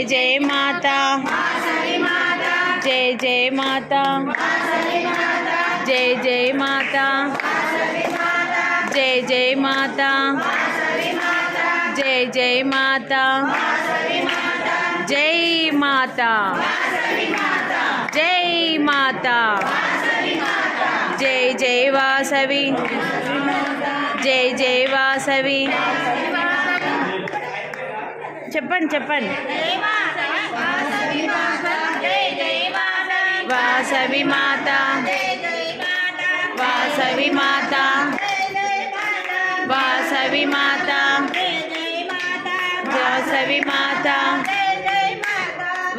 जय माता जय जय माता जय जय माता जय जय माता जय जय माता जय माता जय माता जय जय वासवी जय जय वासवी చెప్పండి చెప్పండి వాసవి మాత వాసవి మాత వాసవి మాత వాసవి మాత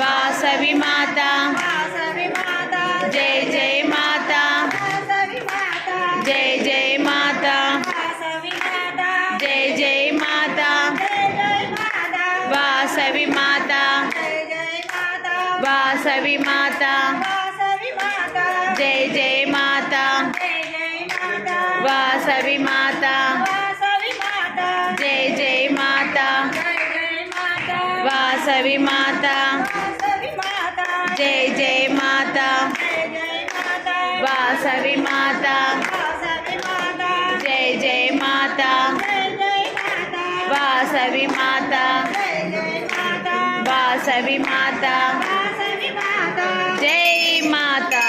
వాసవి మాత జయ జయ మాత జయ జయ మాత జయ జయ మాత वासवी माता वासवी माता जय जय माता वासवी माता जय जय माता वासवी माता जय जय माता वासवी माता जय जय माता वासवी माता वासवी माता जय माता